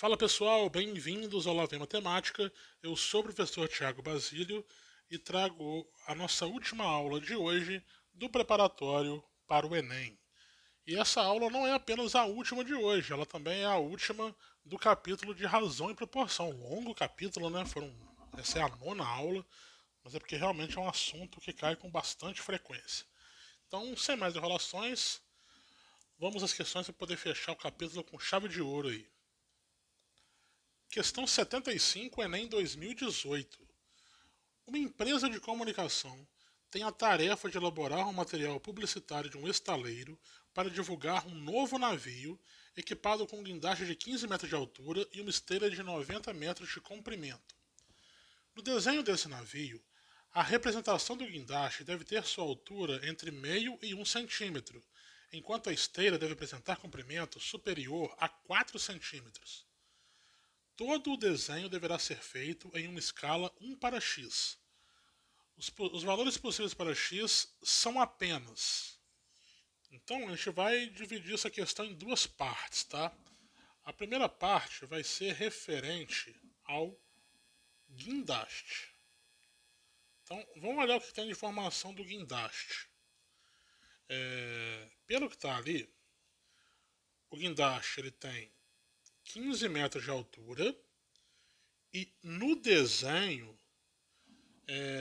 Fala pessoal, bem-vindos ao Lavem Matemática. Eu sou o professor Tiago Basílio e trago a nossa última aula de hoje do preparatório para o Enem. E essa aula não é apenas a última de hoje, ela também é a última do capítulo de razão e proporção. Longo capítulo, né? Essa é a nona aula, mas é porque realmente é um assunto que cai com bastante frequência. Então, sem mais enrolações, vamos às questões para poder fechar o capítulo com chave de ouro aí. Questão 75, Enem 2018. Uma empresa de comunicação tem a tarefa de elaborar um material publicitário de um estaleiro para divulgar um novo navio equipado com um guindaste de 15 metros de altura e uma esteira de 90 metros de comprimento. No desenho desse navio, a representação do guindaste deve ter sua altura entre meio e 1 centímetro, enquanto a esteira deve apresentar comprimento superior a 4 centímetros. Todo o desenho deverá ser feito em uma escala 1 para x. Os valores possíveis para x são apenas. Então a gente vai dividir essa questão em duas partes, tá? A primeira parte vai ser referente ao guindaste. Então vamos olhar o que tem de informação do guindaste. Pelo que está ali, o guindaste ele tem 15 metros de altura e no desenho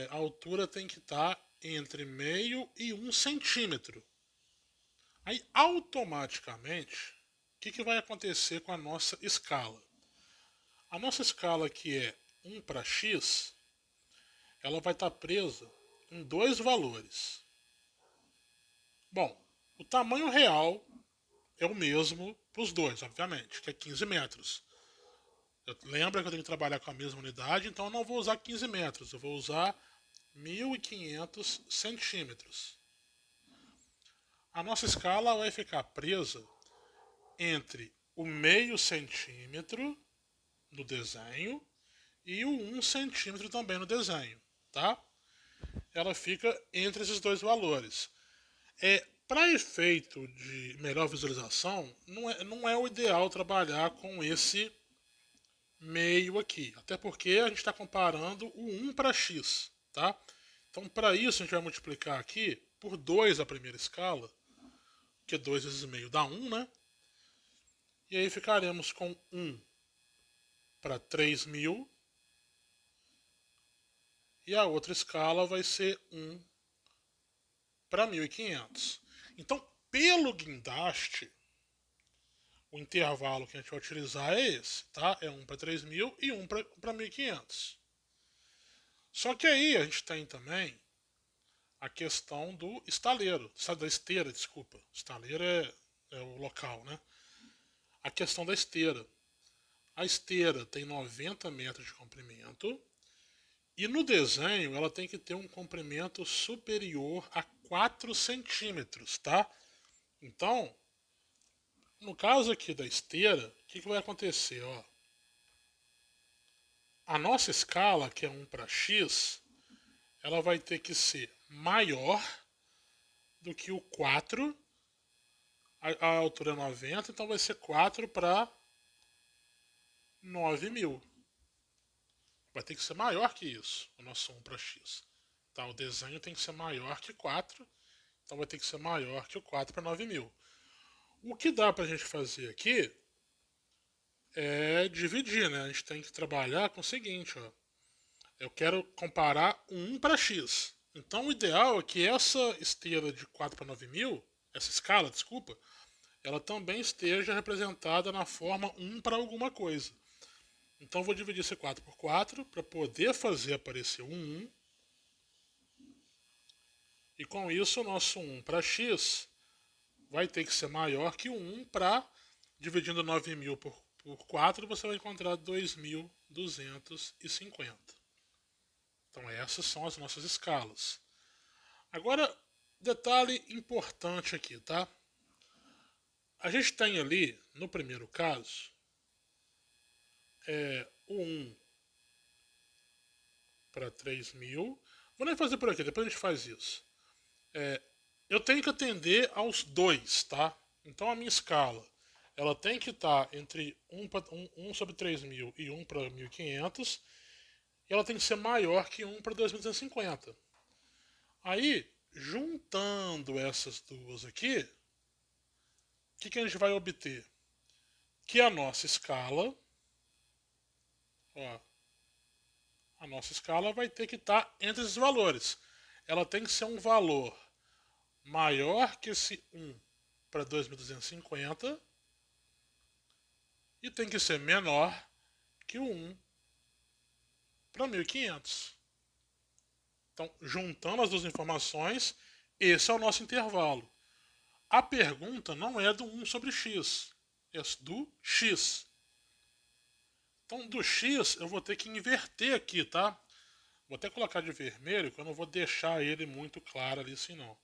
a altura tem que estar entre meio e 1 centímetro. Aí automaticamente, o que vai acontecer com a nossa escala? A nossa escala que é 1 para x, ela vai estar presa em dois valores. Bom, o tamanho real é o mesmo para os dois, obviamente, que é 15 metros. Lembra que eu tenho que trabalhar com a mesma unidade, então eu não vou usar 15 metros, eu vou usar 1.500 centímetros. A nossa escala vai ficar presa entre o meio centímetro no desenho e o 1 centímetro também no desenho, tá? Ela fica entre esses dois valores. Para efeito de melhor visualização, não é o ideal trabalhar com esse meio aqui, até porque a gente está comparando o 1 para x, tá? Então, para isso, a gente vai multiplicar aqui por 2 a primeira escala, que 2 vezes meio dá 1, né? E aí ficaremos com 1 para 3.000 e a outra escala vai ser 1 para 1.500. Então, pelo guindaste, o intervalo que a gente vai utilizar é esse, tá? É 1 para 3.000 e 1 para 1.500. Só que aí a gente tem também a questão do estaleiro, da esteira, desculpa. Estaleiro é o local, né? A questão da esteira. A esteira tem 90 metros de comprimento e no desenho ela tem que ter um comprimento superior a 4 centímetros, tá? Então, no caso aqui da esteira, o que vai acontecer? Ó? A nossa escala, que é 1 para x, ela vai ter que ser maior do que o 4. A altura é 90, então vai ser 4 para 9.000. Vai ter que ser maior que isso, o nosso 1 para x. Tá, o desenho tem que ser maior que 4, então vai ter que ser maior que o 4 para 9.000. O que dá para a gente fazer aqui é dividir, né? A gente tem que trabalhar com o seguinte, ó. Eu quero comparar 1 para x. Então o ideal é que essa esteira de 4 para 9.000, essa escala, desculpa, ela também esteja representada na forma 1 para alguma coisa. Então eu vou dividir esse 4 por 4 para poder fazer aparecer um 1. E com isso o nosso 1 para x vai ter que ser maior que o 1 para, dividindo 9.000 por 4, você vai encontrar 2.250. Então essas são as nossas escalas. Agora, detalhe importante aqui, tá? A gente tem ali, no primeiro caso, o 1 para 3.000. Vou nem fazer por aqui, depois a gente faz isso. Eu tenho que atender aos dois, tá? Então a minha escala ela tem que estar entre 1 sobre 3.000 e 1 para 1.500, e ela tem que ser maior que 1 para 2.250. Aí, juntando essas duas aqui, o que a gente vai obter? Que a nossa escala, ó, a nossa escala vai ter que estar entre esses valores. Ela tem que ser um valor maior que esse 1 para 2.250 e tem que ser menor que o 1 para 1.500. Então, juntando as duas informações, esse é o nosso intervalo. A pergunta não é do 1 sobre x, é do x. Então, do x eu vou ter que inverter aqui, tá? Vou até colocar de vermelho, que eu não vou deixar ele muito claro ali assim não.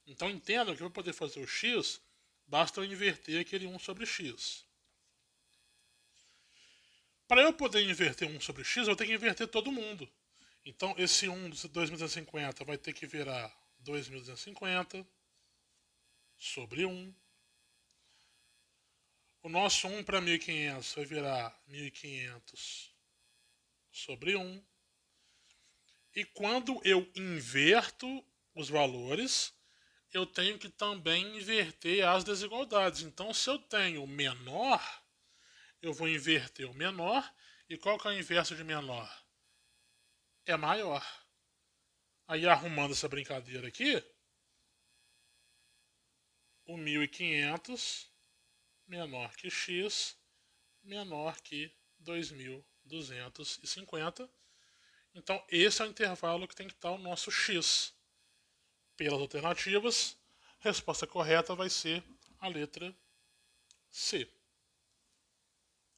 Então, entenda que para poder fazer o x, basta eu inverter aquele 1 sobre x. Para eu poder inverter 1 sobre x, eu tenho que inverter todo mundo. Então, esse 1 de 2.250 vai ter que virar 2.250 sobre 1. O nosso 1 para 1.500 vai virar 1.500 sobre 1. E quando eu inverto os valores, eu tenho que também inverter as desigualdades. Então, se eu tenho menor, eu vou inverter o menor. E qual que é o inverso de menor? É maior. Aí, arrumando essa brincadeira aqui, o 1.500 menor que x menor que 2.250. Então, esse é o intervalo que tem que estar o nosso x. Pelas alternativas, a resposta correta vai ser a letra C.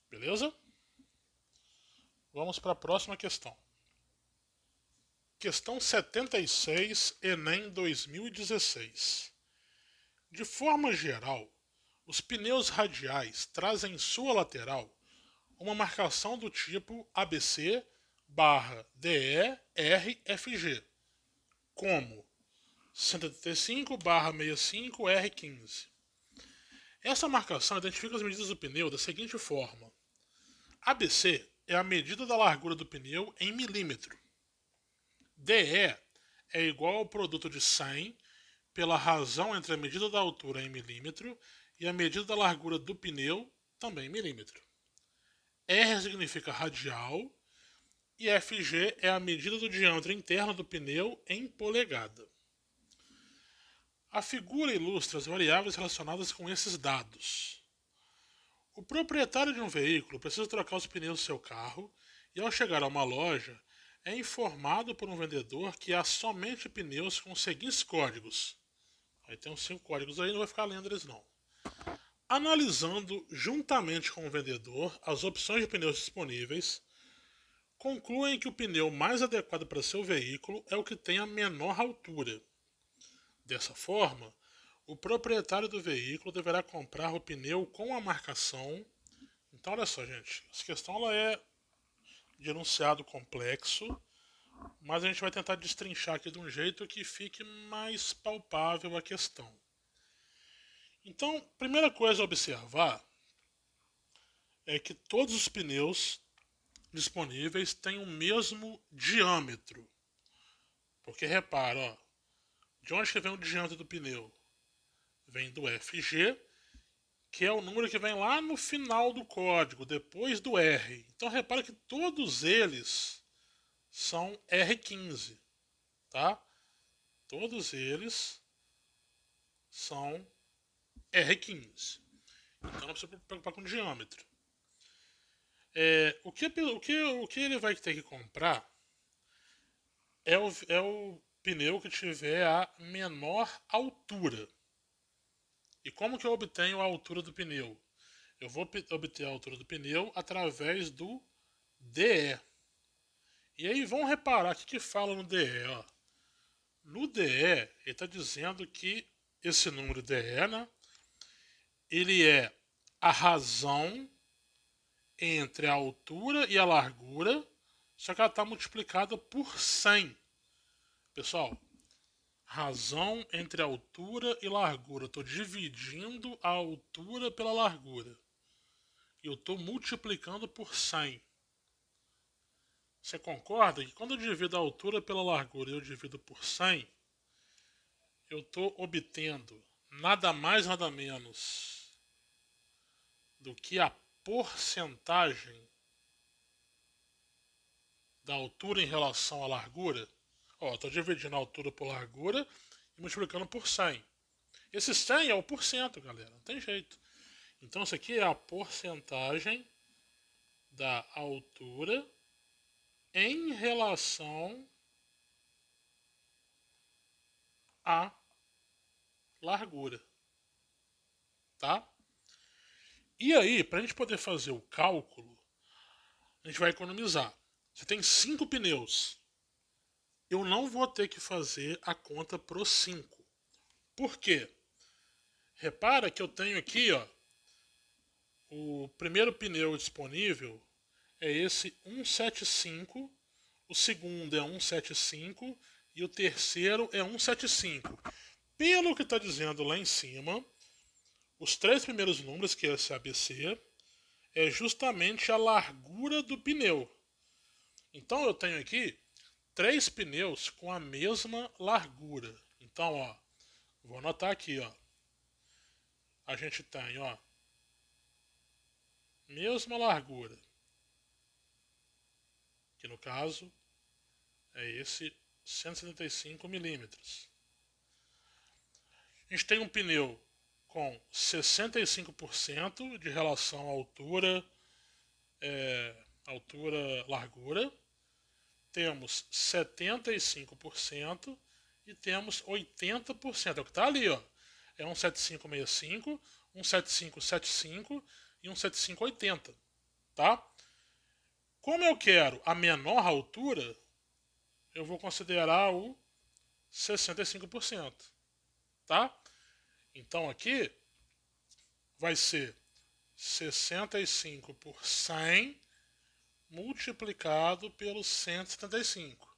Beleza? Vamos para a próxima questão. Questão 76, Enem 2016. De forma geral, os pneus radiais trazem em sua lateral uma marcação do tipo ABC/DE/RFG, como 185/65R15. Essa marcação identifica as medidas do pneu da seguinte forma: ABC é a medida da largura do pneu em milímetro. DE é igual ao produto de 100 pela razão entre a medida da altura em milímetro e a medida da largura do pneu, também em milímetro. R significa radial e FG é a medida do diâmetro interno do pneu em polegada. A figura ilustra as variáveis relacionadas com esses dados. O proprietário de um veículo precisa trocar os pneus do seu carro e, ao chegar a uma loja, é informado por um vendedor que há somente pneus com os seguintes códigos. Aí tem uns 5 códigos aí, não vai ficar lendo eles não. Analisando juntamente com o vendedor as opções de pneus disponíveis, concluem que o pneu mais adequado para seu veículo é o que tem a menor altura. Dessa forma, o proprietário do veículo deverá comprar o pneu com a marcação. Então, olha só, gente, essa questão ela é de enunciado complexo, mas a gente vai tentar destrinchar aqui de um jeito que fique mais palpável a questão. Então, primeira coisa a observar é que todos os pneus disponíveis têm o mesmo diâmetro. Porque repara, ó, de onde que vem o diâmetro do pneu? Vem do FG, que é o número que vem lá no final do código, depois do R. Então repara que todos eles são R15, tá? Todos eles são R15. Então não precisa se preocupar com o diâmetro. O que ele vai ter que comprar é o pneu que tiver a menor altura. E como que eu obtenho a altura do pneu? Eu vou obter a altura do pneu através do DE. E aí vão reparar o que fala no DE. Ó. No DE, ele está dizendo que esse número DE, né, ele é a razão entre a altura e a largura, só que ela está multiplicada por 100. Pessoal, razão entre altura e largura. Estou dividindo a altura pela largura. eu estou multiplicando por 100. Você concorda que quando eu divido a altura pela largura e eu divido por 100, eu estou obtendo nada mais nada menos do que a porcentagem da altura em relação à largura? Ó, estou dividindo a altura por largura e multiplicando por 100. Esse 100 é o porcento, galera, não tem jeito. Então isso aqui é a porcentagem da altura em relação à largura, tá? E aí, para a gente poder fazer o cálculo, a gente vai economizar. Você tem 5 pneus. Eu não vou ter que fazer a conta para os 5. Por quê? Repara que eu tenho aqui, ó, o primeiro pneu disponível é esse 175, o segundo é 175 e o terceiro é 175. Pelo que está dizendo lá em cima, os 3 primeiros números, que é esse ABC, é justamente a largura do pneu. Então eu tenho aqui 3 pneus com a mesma largura. Então, ó, vou anotar aqui, ó. A gente tem, ó, mesma largura, que no caso é esse 175 milímetros. A gente tem um pneu com 65% de relação à altura-largura, temos 75% e temos 80%. É o que está ali, ó. É um 7565, um 7575 e um 7580, tá? Como eu quero a menor altura, eu vou considerar o 65%, tá? Então aqui vai ser 65 por 100 multiplicado pelo 175.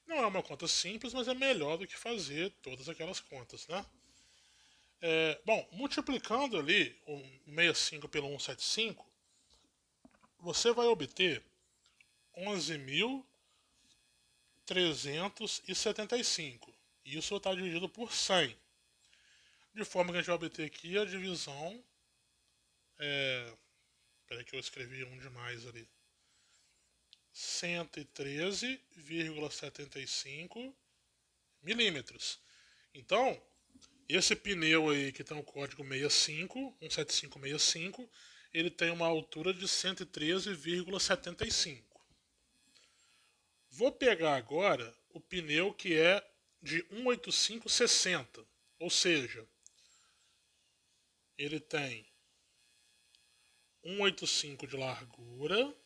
Não é uma conta simples, mas é melhor do que fazer todas aquelas contas, né? Bom, multiplicando ali o 65 pelo 175, você vai obter 11.375. Isso está dividido por 100. De forma que a gente vai obter aqui a divisão. Espera que eu escrevi um demais ali. 113,75 milímetros. Então, esse pneu aí que tem o código 65, 17565, ele tem uma altura de 113,75. Vou pegar agora o pneu que é de 18560, ou seja, ele tem 185 de largura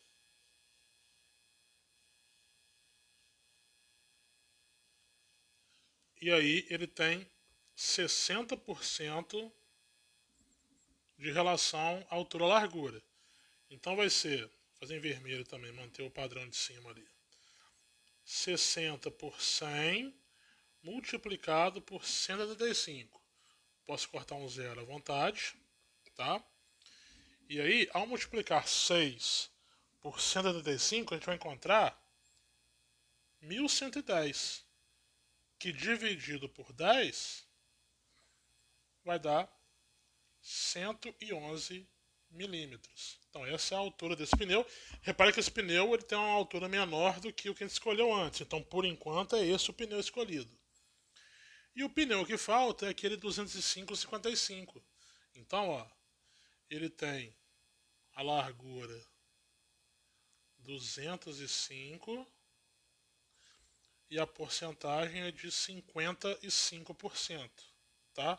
e aí ele tem 60% de relação à altura-largura. Então vai ser, fazer em vermelho também, manter o padrão de cima ali. 60 por 100 multiplicado por 175. Posso cortar um zero à vontade, tá? E aí, ao multiplicar 6 por 175, a gente vai encontrar 1110, que dividido por 10 vai dar 111 milímetros. Então essa é a altura desse pneu. Repare que esse pneu ele tem uma altura menor do que o que a gente escolheu antes. Então por enquanto é esse o pneu escolhido. E o pneu que falta é aquele 205/55. Então ó, ele tem a largura 205 e a porcentagem é de 55%, tá?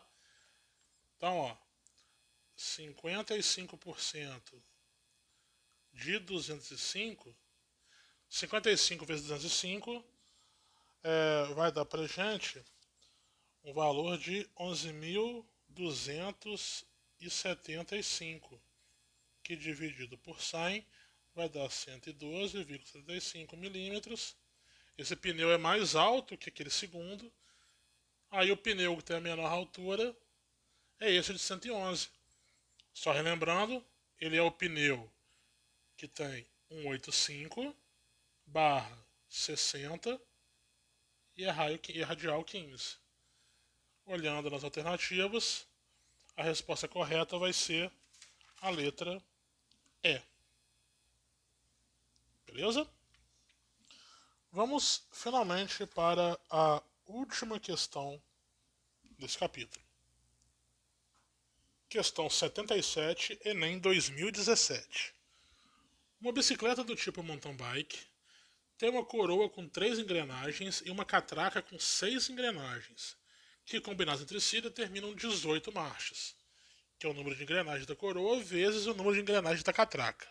Então ó, 55% de 205, 55 vezes 205 vai dar pra gente um valor de 11.275, que dividido por 100 vai dar 112,75 milímetros. Esse pneu é mais alto que aquele segundo. Aí o pneu que tem a menor altura é esse de 111. Só relembrando, ele é o pneu que tem 185 barra 60 e é radial 15. Olhando nas alternativas, a resposta correta vai ser a letra E. Beleza? Vamos finalmente para a última questão desse capítulo. Questão 77, Enem 2017. Uma bicicleta do tipo mountain bike tem uma coroa com 3 engrenagens e uma catraca com 6 engrenagens, que combinadas entre si determinam 18 marchas, que é o número de engrenagens da coroa vezes o número de engrenagens da catraca.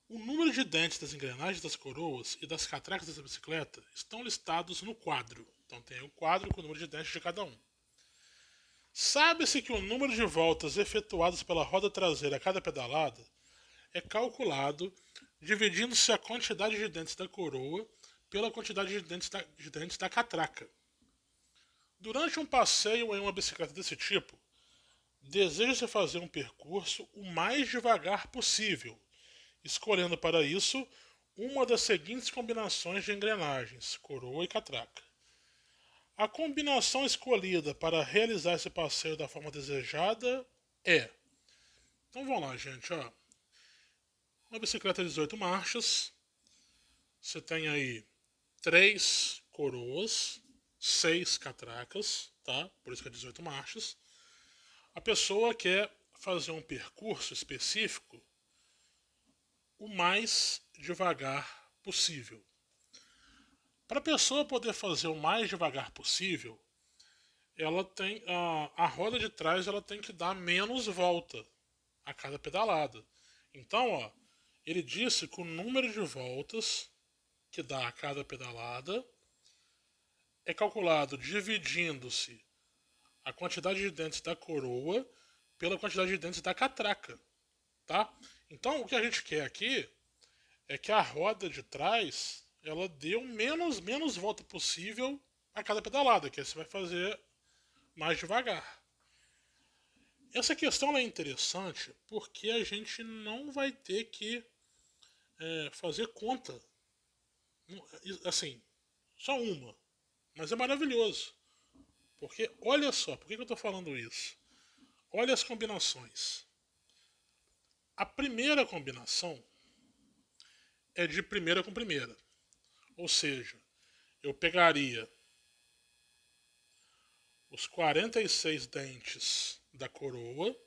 O número de dentes das engrenagens das coroas e das catracas dessa bicicleta estão listados no quadro. Então tem o quadro com o número de dentes de cada um. Sabe-se que o número de voltas efetuadas pela roda traseira a cada pedalada é calculado dividindo-se a quantidade de dentes da coroa pela quantidade de dentes da catraca. Durante um passeio em uma bicicleta desse tipo, deseja-se fazer um percurso o mais devagar possível, escolhendo para isso uma das seguintes combinações de engrenagens, coroa e catraca. A combinação escolhida para realizar esse passeio da forma desejada é... Então vamos lá, gente. Ó. Uma bicicleta de 18 marchas. Você tem aí 3 coroas, 6 catracas, tá? Por isso que é 18 marchas. A pessoa quer fazer um percurso específico o mais devagar possível. Para a pessoa poder fazer o mais devagar possível, ela tem a roda de trás ela tem que dar menos volta a cada pedalada. Então, ó, ele disse que o número de voltas que dá a cada pedalada é calculado dividindo-se a quantidade de dentes da coroa pela quantidade de dentes da catraca, tá? Então, o que a gente quer aqui é que a roda de trás ela dê o menos volta possível a cada pedalada, que aí você vai fazer mais devagar. Essa questão é interessante porque a gente não vai ter que fazer conta. Assim, só uma. Mas é maravilhoso. Porque, olha só, por que eu estou falando isso? Olha as combinações. A primeira combinação é de primeira com primeira. Ou seja, eu pegaria os 46 dentes da coroa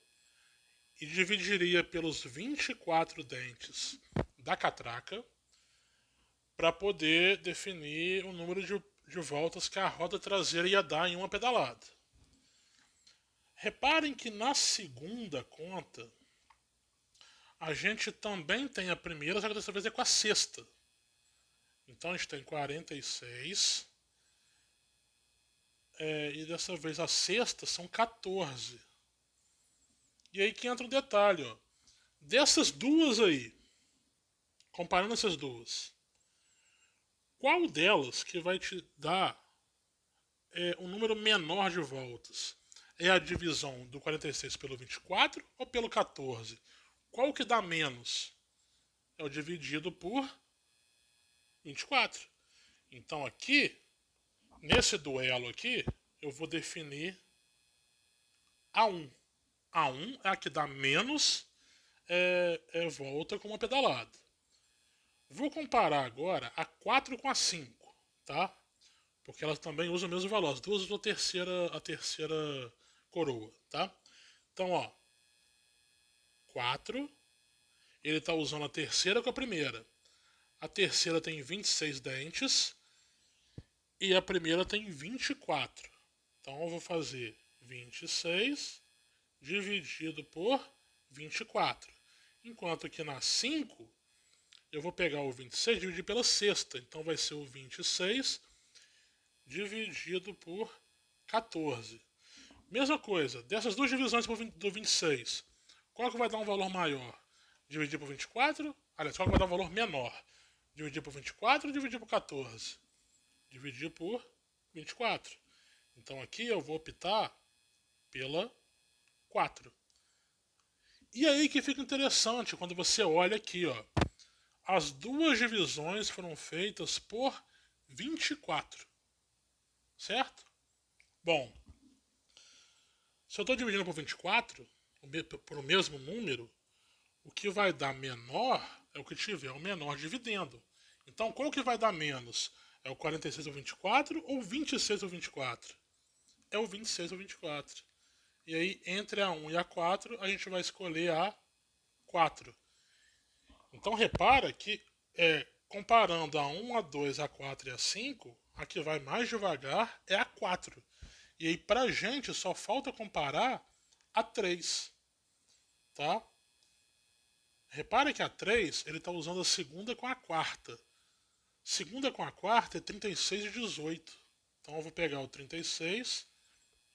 e dividiria pelos 24 dentes da catraca para poder definir o número de voltas que a roda traseira ia dar em uma pedalada. Reparem que na segunda conta a gente também tem a primeira, só que dessa vez é com a sexta. Então a gente tem 46 e dessa vez a sexta são 14. E aí que entra o detalhe, ó. Dessas duas aí, comparando essas duas, qual delas que vai te dar um número menor de voltas? É a divisão do 46 pelo 24 ou pelo 14? Qual que dá menos? É o dividido por 24. Então aqui, nesse duelo aqui, eu vou definir A1. A1 é a que dá menos volta com uma pedalada. Vou comparar agora a 4 com a 5, tá? Porque elas também usam o mesmo valor. As duas usam a terceira coroa, tá? Então, ó, 4, ele está usando a terceira com a primeira. A terceira tem 26 dentes e a primeira tem 24. Então eu vou fazer 26 dividido por 24. Enquanto que na 5, eu vou pegar o 26 e dividir pela sexta. Então vai ser o 26 dividido por 14. Mesma coisa, dessas duas divisões do 26, qual que vai dar um valor maior? Dividir por 24? Aliás, qual que vai dar um valor menor? Dividir por 24 ou dividir por 14? Dividir por 24. Então aqui eu vou optar pela 4. E aí que fica interessante quando você olha aqui, ó. As duas divisões foram feitas por 24, certo? Bom, se eu estou dividindo por 24, por o mesmo número, o que vai dar menor é o que tiver o menor dividendo. Então, qual que vai dar menos? É o 46 ou 24 ou 26 ou 24? É o 26 ou 24. E aí, entre a 1 e a 4, a gente vai escolher a 4. Então, repara que comparando a 1, a 2, a 4 e a 5, a que vai mais devagar é a 4. E aí, pra gente, só falta comparar a 3. Tá? Repare que a 3 ele está usando a segunda com a quarta. Segunda com a quarta é 36 e 18. Então eu vou pegar o 36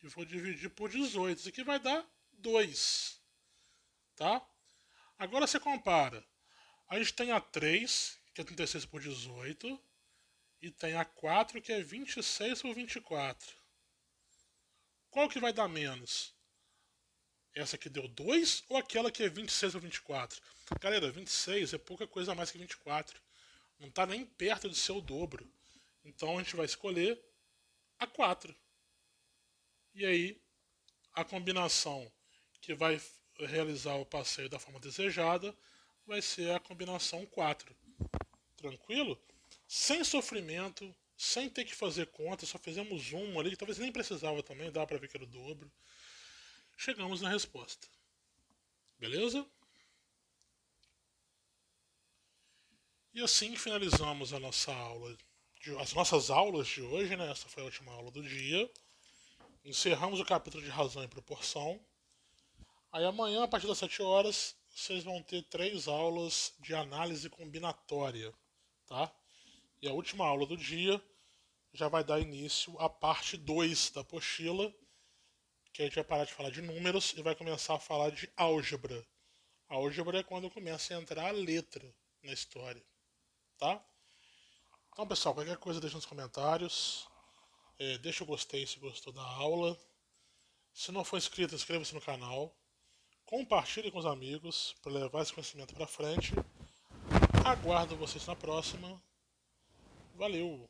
e vou dividir por 18. Isso aqui vai dar 2. Tá? Agora você compara. A gente tem a 3, que é 36 por 18. E tem a 4, que é 26 por 24. Qual que vai dar menos? Essa que deu 2 ou aquela que é 26 por 24? Galera, 26 é pouca coisa a mais que 24. Não está nem perto de ser o dobro. Então a gente vai escolher a 4. E aí a combinação que vai realizar o passeio da forma desejada vai ser a combinação 4. Tranquilo? Sem sofrimento, sem ter que fazer conta, só fizemos um ali, que talvez nem precisava também, dá para ver que era o dobro. Chegamos na resposta. Beleza? E assim finalizamos a nossa aula, as nossas aulas de hoje, né? Essa foi a última aula do dia. Encerramos o capítulo de razão e proporção. Aí amanhã, a partir das 7 horas, vocês vão ter 3 aulas de análise combinatória, tá? E a última aula do dia já vai dar início à parte 2 da apostila, que a gente vai parar de falar de números e vai começar a falar de álgebra. A álgebra é quando começa a entrar a letra na história, tá? Então, pessoal, qualquer coisa deixa nos comentários. Deixa o gostei se gostou da aula. Se não for inscrito, inscreva-se no canal. Compartilhe com os amigos para levar esse conhecimento para frente. Aguardo vocês na próxima. Valeu!